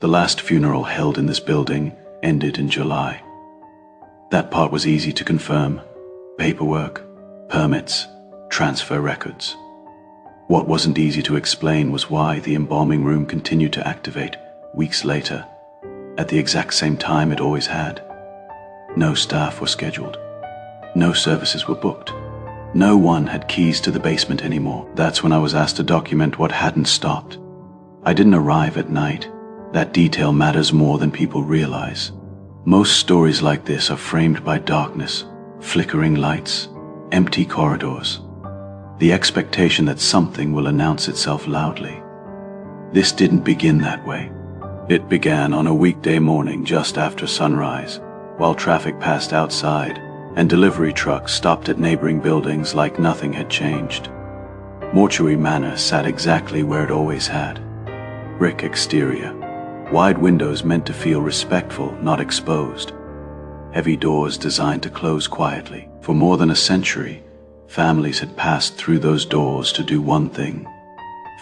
The last funeral held in this building ended in July. That part was easy to confirm. Paperwork, permits, transfer records. What wasn't easy to explain was why the embalming room continued to activate weeks later, at the exact same time it always had. No staff were scheduled. No services were booked. No one had keys to the basement anymore. That's when I was asked to document what hadn't stopped. I didn't arrive at night. That detail matters more than people realize. Most stories like this are framed by darkness, flickering lights, empty corridors, the expectation that something will announce itself loudly. This didn't begin that way. It began on a weekday morning just after sunrise, while traffic passed outside and delivery trucks stopped at neighboring buildings like nothing had changed. Mortuary Manor sat exactly where it always had. Brick exterior, wide windows meant to feel respectful, not exposed. Heavy doors designed to close quietly. For more than a century, families had passed through those doors to do one thing: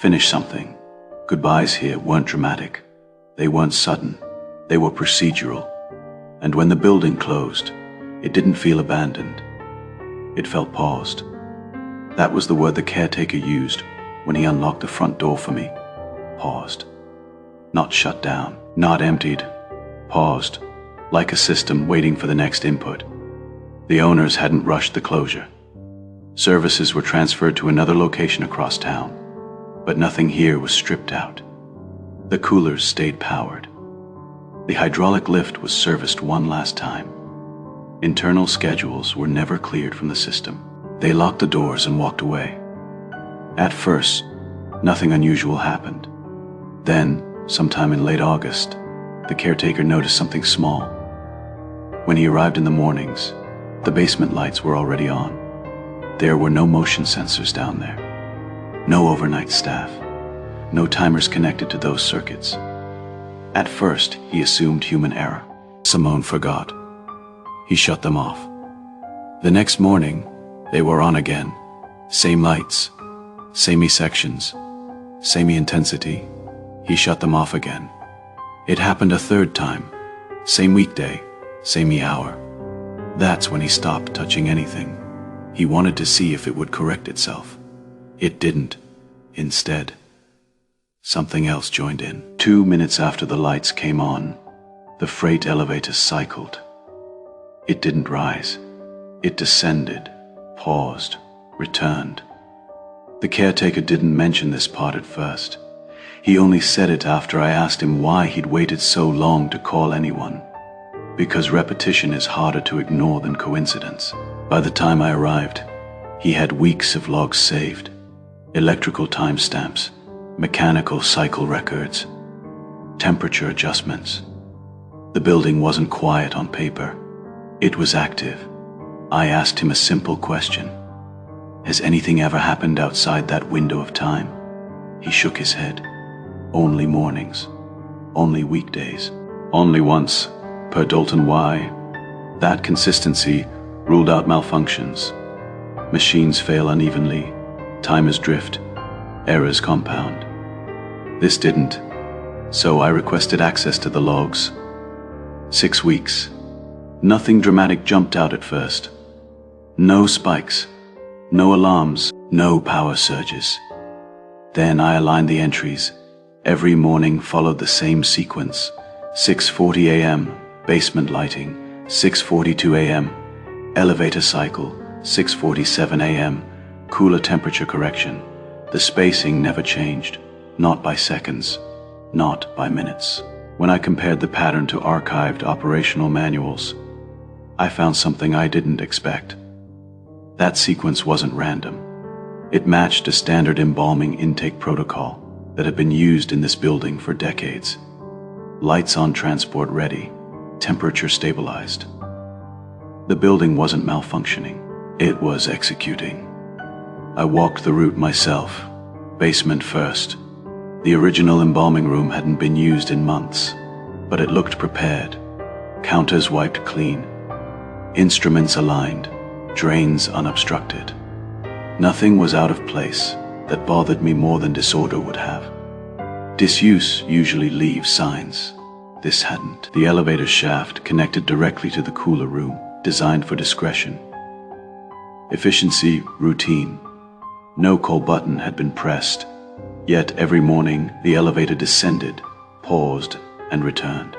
finish something. Goodbyes here weren't dramatic. They weren't sudden. They were procedural. And when the building closed, it didn't feel abandoned. It felt paused. That was the word the caretaker used when he unlocked the front door for me. Paused. Not shut down, not emptied. Paused, like a system waiting for the next input. The owners hadn't rushed the closure. Services were transferred to another location across town, but nothing here was stripped out. The coolers stayed powered. The hydraulic lift was serviced one last time. Internal schedules were never cleared from the system. They locked the doors and walked away. At first, nothing unusual happened. Then, sometime in late August, the caretaker noticed something small. When he arrived in the mornings, the basement lights were already on. There were no motion sensors down there. No overnight staff. No timers connected to those circuits. At first, he assumed human error. Simone forgot. He shut them off. The next morning, they were on again. Same lights, samey sections, samey intensity. He shut them off again. It happened a third time. Same weekday, samey hour. That's when he stopped touching anything. He wanted to see if it would correct itself. It didn't. Instead, something else joined in. 2 minutes after the lights came on, the freight elevator cycled. It didn't rise. It descended, paused, returned. The caretaker didn't mention this part at first. He only said it after I asked him why he'd waited so long to call anyone. Because repetition is harder to ignore than coincidence. By the time I arrived, he had weeks of logs saved, electrical timestamps, mechanical cycle records, temperature adjustments. The building wasn't quiet on paper. It was active. I asked him a simple question. Has anything ever happened outside that window of time? He shook his head. Only mornings. Only weekdays. Only once, per Dalton Y. That consistency ruled out malfunctions. Machines fail unevenly. Timers drift. Errors compound. This didn't, so I requested access to the logs. 6 weeks. Nothing dramatic jumped out at first. No spikes, no alarms, no power surges. Then I aligned the entries. Every morning followed the same sequence. 6:40 a.m., basement lighting. 6:42 a.m., elevator cycle. 6:47 a.m., cooler temperature correction. The spacing never changed, not by seconds, not by minutes. When I compared the pattern to archived operational manuals, I found something I didn't expect. That sequence wasn't random. It matched a standard embalming intake protocol that had been used in this building for decades. Lights on, transport ready, temperature stabilized. The building wasn't malfunctioning. It was executing. I walked the route myself, basement first. The original embalming room hadn't been used in months, but it looked prepared. Counters wiped clean. Instruments aligned, drains unobstructed. Nothing was out of place that bothered me more than disorder would have. Disuse usually leaves signs. This hadn't. The elevator shaft connected directly to the cooler room, designed for discretion. Efficiency, routine. No call button had been pressed, yet every morning the elevator descended, paused, and returned,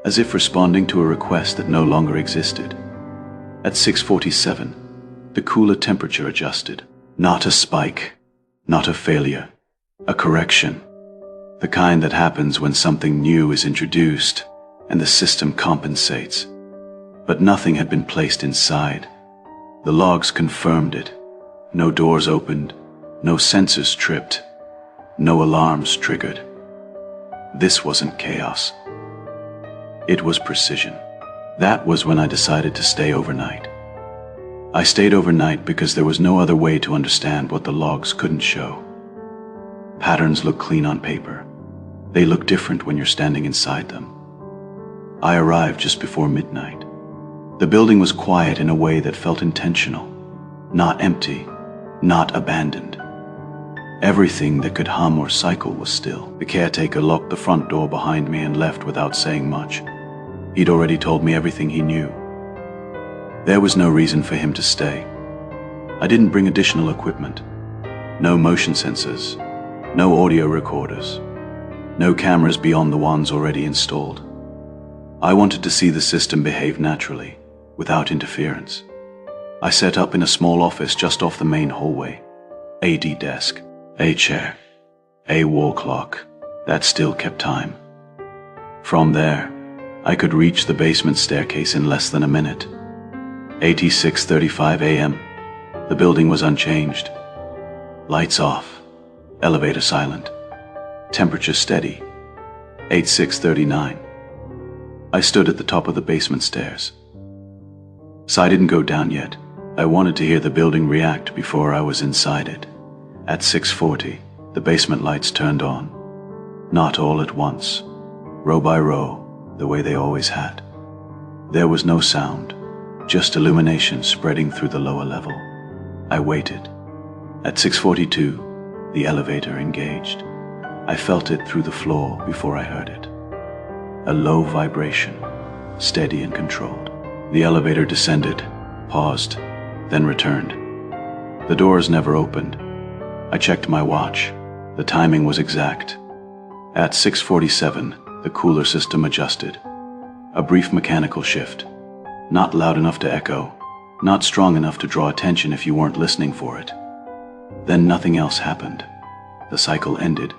as if responding to a request that no longer existed. At 6:47, the cooler temperature adjusted. Not a spike, not a failure, a correction. The kind that happens when something new is introduced and the system compensates. But nothing had been placed inside. The logs confirmed it. No doors opened, no sensors tripped, no alarms triggered. This wasn't chaos. It was precision. That was when I decided to stay overnight. I stayed overnight because there was no other way to understand what the logs couldn't show. Patterns look clean on paper. They look different when you're standing inside them. I arrived just before midnight. The building was quiet in a way that felt intentional, not empty, not abandoned. Everything that could hum or cycle was still. The caretaker locked the front door behind me and left without saying much. He'd already told me everything he knew. There was no reason for him to stay. I didn't bring additional equipment. No motion sensors, no audio recorders, no cameras beyond the ones already installed. I wanted to see the system behave naturally, without interference. I set up in a small office just off the main hallway. AD desk, a chair, a wall clock that still kept time. From there, I could reach the basement staircase in less than a minute. 86:35 a.m. The building was unchanged. Lights off, elevator silent, temperature steady. 86:39. I stood at the top of the basement stairs. So I didn't go down yet. I wanted to hear the building react before I was inside it. At 6:40, the basement lights turned on. Not all at once, row by row, the way they always had. There was no sound, just illumination spreading through the lower level. I waited. At 6:42, the elevator engaged. I felt it through the floor before I heard it. A low vibration, steady and controlled. The elevator descended, paused, then returned. The doors never opened. I checked my watch. The timing was exact. At 6:47, the cooler system adjusted. A brief mechanical shift. Not loud enough to echo, not strong enough to draw attention if you weren't listening for it. Then nothing else happened. The cycle ended,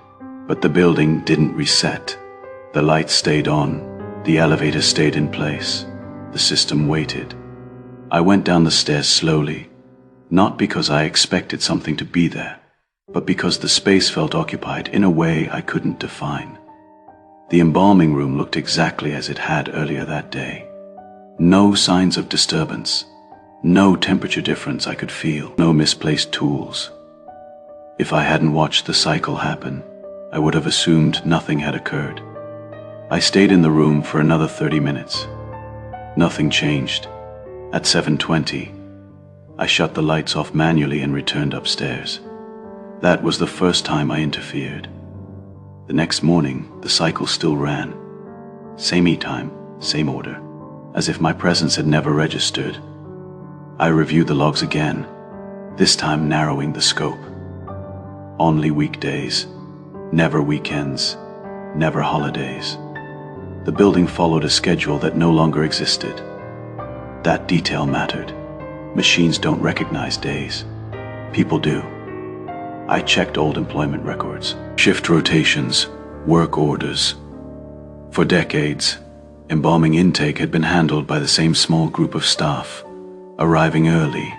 but the building didn't reset. The lights stayed on, the elevator stayed in place, the system waited. I went down the stairs slowly, not because I expected something to be there, but because the space felt occupied in a way I couldn't define. The embalming room looked exactly as it had earlier that day. No signs of disturbance, no temperature difference I could feel, no misplaced tools. If I hadn't watched the cycle happen, I would have assumed nothing had occurred. I stayed in the room for another 30 minutes. Nothing changed. At 7:20, I shut the lights off manually and returned upstairs. That was the first time I interfered. The next morning, the cycle still ran. Same e-time, same order, as if my presence had never registered. I reviewed the logs again, this time narrowing the scope. Only weekdays, never weekends, never holidays. The building followed a schedule that no longer existed. That detail mattered. Machines don't recognize days. People do. I checked old employment records, shift rotations, work orders. For decades, embalming intake had been handled by the same small group of staff, arriving early,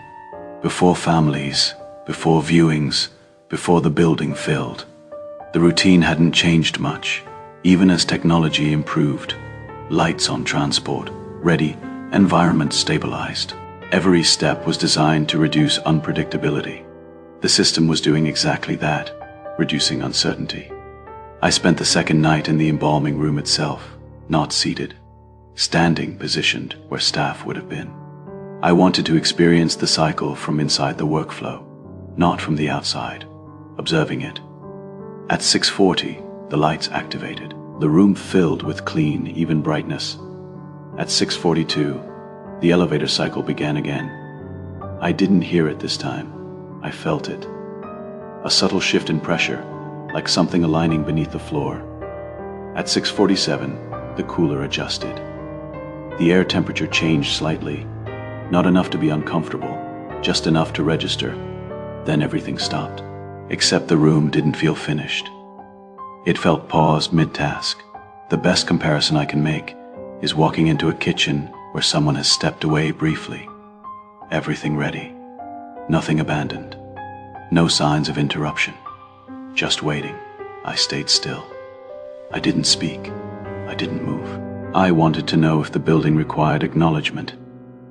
before families, before viewings, before the building filled. The routine hadn't changed much, even as technology improved. Lights on transport, ready, environment stabilized. Every step was designed to reduce unpredictability. The system was doing exactly that, reducing uncertainty. I spent the second night in the embalming room itself, not seated, standing positioned where staff would have been. I wanted to experience the cycle from inside the workflow, not from the outside, observing it. At 6:40, the lights activated. The room filled with clean, even brightness. At 6:42, the elevator cycle began again. I didn't hear it this time. I felt it. A subtle shift in pressure, like something aligning beneath the floor. At 6:47, the cooler adjusted. The air temperature changed slightly, not enough to be uncomfortable, just enough to register. Then everything stopped, except the room didn't feel finished. It felt paused mid-task. The best comparison I can make is walking into a kitchen where someone has stepped away briefly. Everything ready, nothing abandoned, no signs of interruption, just waiting. I stayed still. I didn't speak. I didn't move. I wanted to know if the building required acknowledgement.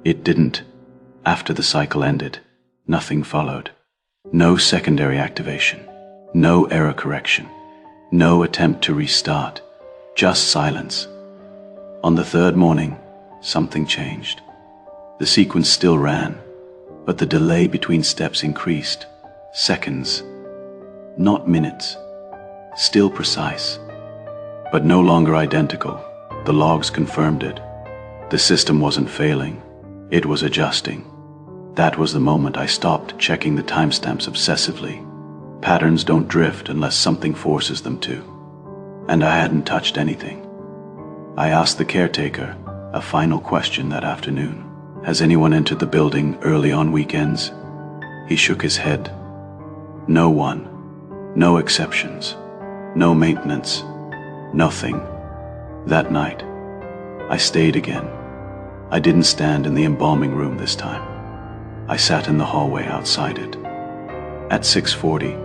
It didn't. After the cycle ended, nothing followed. No secondary activation, no error correction, no attempt to restart, just silence. On the third morning, something changed. The sequence still ran, but the delay between steps increased. Seconds, not minutes, still precise, but no longer identical. The logs confirmed it. The system wasn't failing, it was adjusting. That was the moment I stopped checking the timestamps obsessively. Patterns don't drift unless something forces them to. And I hadn't touched anything. I asked the caretaker a final question that afternoon. Has anyone entered the building early on weekends? He shook his head. No one. No exceptions. No maintenance. Nothing. That night, I stayed again. I didn't stand in the embalming room this time. I sat in the hallway outside it. At 6:40,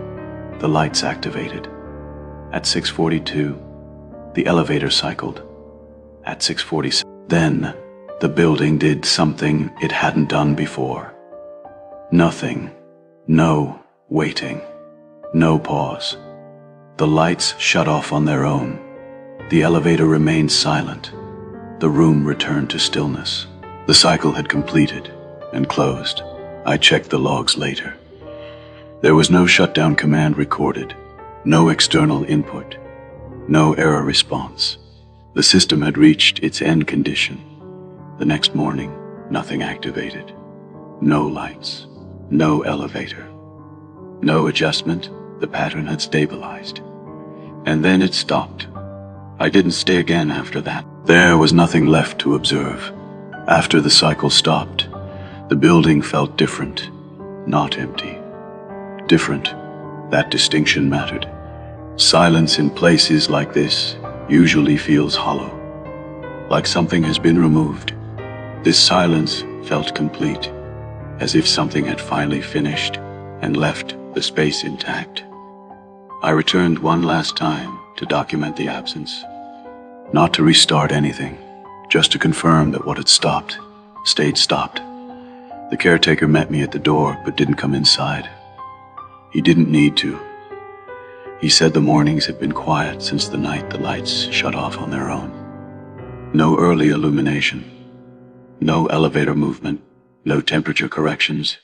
the lights activated. At 6:42, the elevator cycled. At 6:47, then the building did something it hadn't done before. Nothing. No waiting. No pause. The lights shut off on their own. The elevator remained silent. The room returned to stillness. The cycle had completed and closed. I checked the logs later. There was no shutdown command recorded, no external input, no error response. The system had reached its end condition. The next morning, nothing activated. No lights, no elevator, no adjustment. The pattern had stabilized. And then it stopped. I didn't stay again after that. There was nothing left to observe. After the cycle stopped, the building felt different, not empty. Different. That distinction mattered. Silence in places like this usually feels hollow, like something has been removed. This silence felt complete, as if something had finally finished and left the space intact. I returned one last time to document the absence. Not to restart anything, just to confirm that what had stopped stayed stopped. The caretaker met me at the door but didn't come inside. He didn't need to. He said the mornings had been quiet since the night the lights shut off on their own. No early illumination, no elevator movement, no temperature corrections.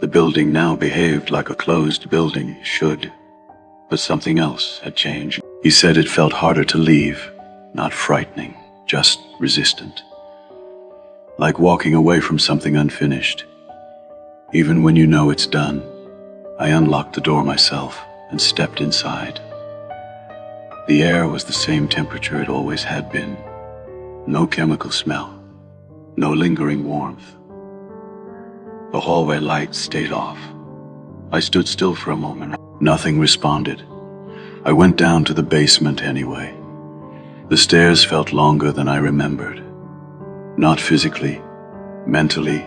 The building now behaved like a closed building should, but something else had changed. He said it felt harder to leave, not frightening, just resistant. Like walking away from something unfinished. Even when you know it's done, I unlocked the door myself and stepped inside. The air was the same temperature it always had been. No chemical smell, no lingering warmth. The hallway lights stayed off. I stood still for a moment. Nothing responded. I went down to the basement anyway. The stairs felt longer than I remembered. Not physically, mentally.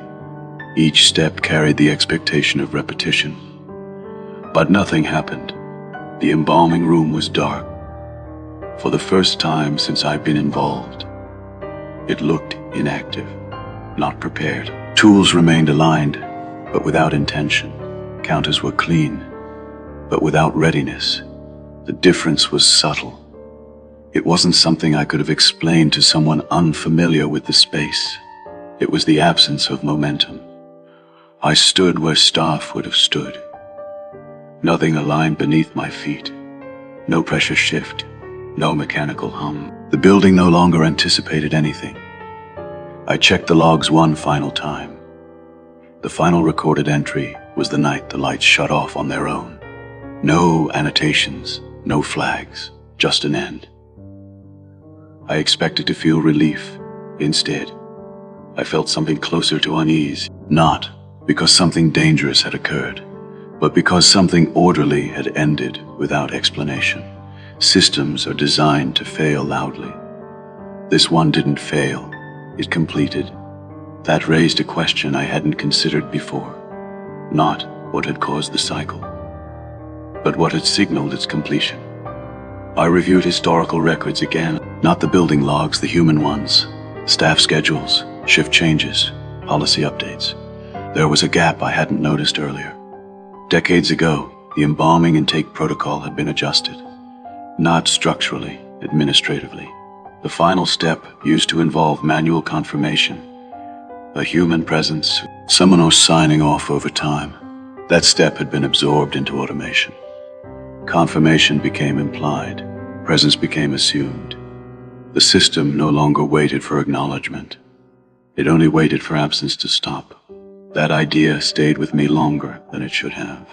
Each step carried the expectation of repetition. But nothing happened. The embalming room was dark. For the first time since I've been involved, it looked inactive, not prepared. Tools remained aligned, but without intention. Counters were clean, but without readiness. The difference was subtle. It wasn't something I could have explained to someone unfamiliar with the space. It was the absence of momentum. I stood where staff would have stood. Nothing aligned beneath my feet. No pressure shift, no mechanical hum. The building no longer anticipated anything. I checked the logs one final time. The final recorded entry was the night the lights shut off on their own. No annotations, no flags, just an end. I expected to feel relief. Instead, I felt something closer to unease, not because something dangerous had occurred, but because something orderly had ended without explanation. Systems are designed to fail loudly. This one didn't fail, it completed. That raised a question I hadn't considered before. Not what had caused the cycle, but what had signaled its completion. I reviewed historical records again, not the building logs, the human ones, staff schedules, shift changes, policy updates. There was a gap I hadn't noticed earlier. Decades ago, the embalming intake protocol had been adjusted. Not structurally, administratively. The final step used to involve manual confirmation, a human presence, someone was signing off over time. That step had been absorbed into automation. Confirmation became implied, presence became assumed. The system no longer waited for acknowledgement. It only waited for absence to stop. That idea stayed with me longer than it should have.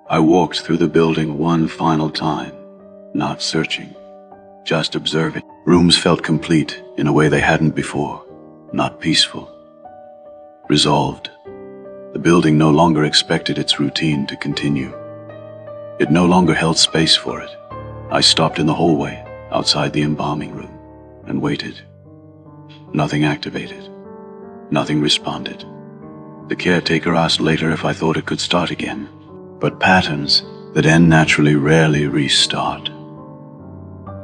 I walked through the building one final time, not searching, just observing. Rooms felt complete in a way they hadn't before, not peaceful. Resolved. The building no longer expected its routine to continue. It no longer held space for it. I stopped in the hallway, outside the embalming room, and waited. Nothing activated. Nothing responded. The caretaker asked later if I thought it could start again. But patterns that end naturally rarely restart.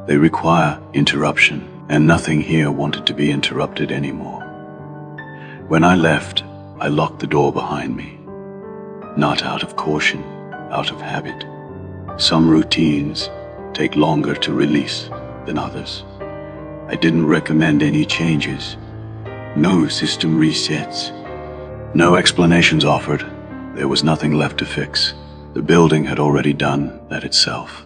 They require interruption, and nothing here wanted to be interrupted anymore. When I left, I locked the door behind me. Not out of caution, out of habit. Some routines take longer to release than others. I didn't recommend any changes. No system resets. No explanations offered. There was nothing left to fix. The building had already done that itself.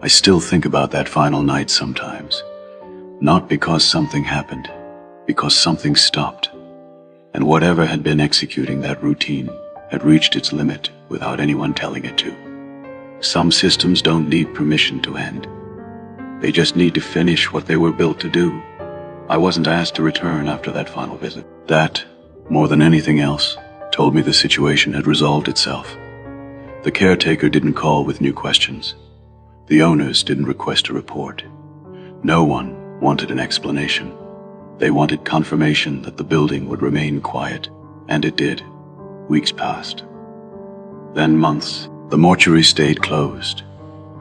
I still think about that final night sometimes. Not because something happened, because something stopped. And whatever had been executing that routine had reached its limit without anyone telling it to. Some systems don't need permission to end. They just need to finish what they were built to do. I wasn't asked to return after that final visit. That, more than anything else, told me the situation had resolved itself. The caretaker didn't call with new questions. The owners didn't request a report. No one wanted an explanation. They wanted confirmation that the building would remain quiet, and it did. Weeks passed. Then months. The mortuary stayed closed,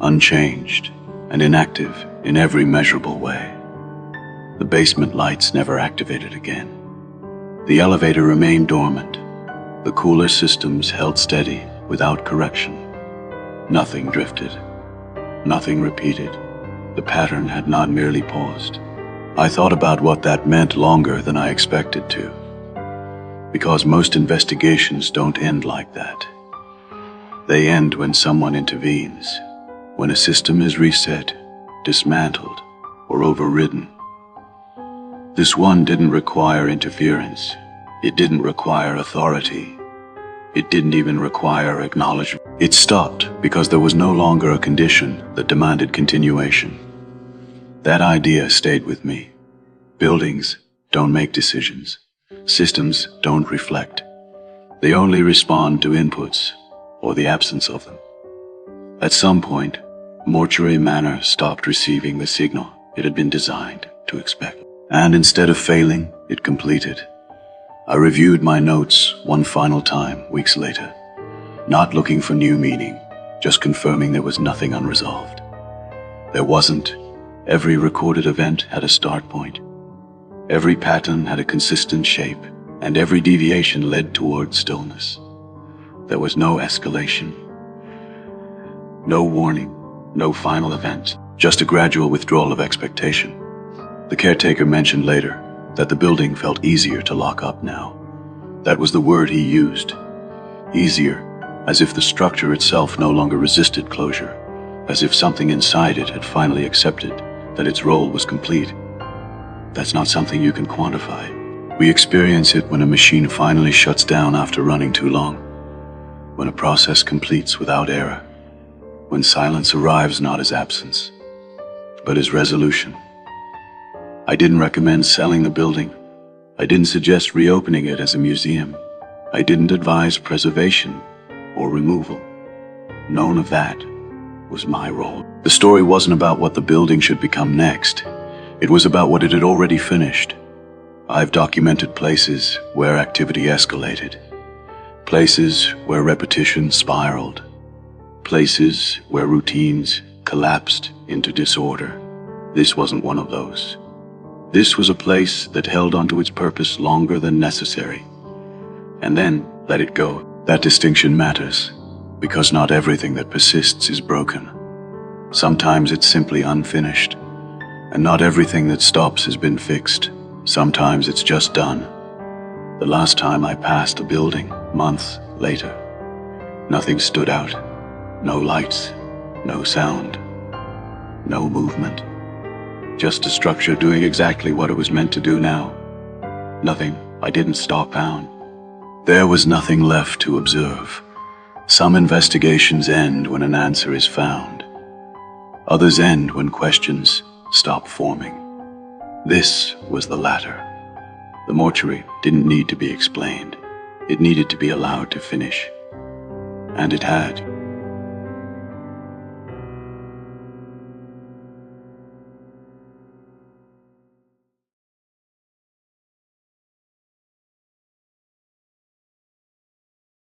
unchanged, and inactive in every measurable way. The basement lights never activated again. The elevator remained dormant. The cooler systems held steady without correction. Nothing drifted. Nothing repeated. The pattern had not merely paused. I thought about what that meant longer than I expected to. Because most investigations don't end like that. They end when someone intervenes, when a system is reset, dismantled, or overridden. This one didn't require interference. It didn't require authority. It didn't even require acknowledgement. It stopped because there was no longer a condition that demanded continuation. That idea stayed with me. Buildings don't make decisions. Systems don't reflect. They only respond to inputs or the absence of them. At some point, Mortuary Manor stopped receiving the signal it had been designed to expect. And instead of failing, it completed. I reviewed my notes one final time weeks later, not looking for new meaning, just confirming there was nothing unresolved. There wasn't. Every recorded event had a start point. Every pattern had a consistent shape, and every deviation led toward stillness. There was no escalation, no warning, no final event, just a gradual withdrawal of expectation. The caretaker mentioned later that the building felt easier to lock up now. That was the word he used. Easier, as if the structure itself no longer resisted closure, as if something inside it had finally accepted that its role was complete. That's not something you can quantify. We experience it when a machine finally shuts down after running too long, when a process completes without error, when silence arrives not as absence, but as resolution. I didn't recommend selling the building. I didn't suggest reopening it as a museum. I didn't advise preservation or removal. None of that was my role. The story wasn't about what the building should become next. It was about what it had already finished. I've documented places where activity escalated, places where repetition spiraled, places where routines collapsed into disorder. This wasn't one of those. This was a place that held onto its purpose longer than necessary, and then let it go. That distinction matters, because not everything that persists is broken. Sometimes it's simply unfinished, and not everything that stops has been fixed. Sometimes it's just done. The last time I passed a building, months later, nothing stood out. No lights, no sound, no movement. Just a structure doing exactly what it was meant to do now. Nothing. I didn't stop down. There was nothing left to observe. Some investigations end when an answer is found. Others end when questions stop forming. This was the latter. The mortuary didn't need to be explained. It needed to be allowed to finish. And it had.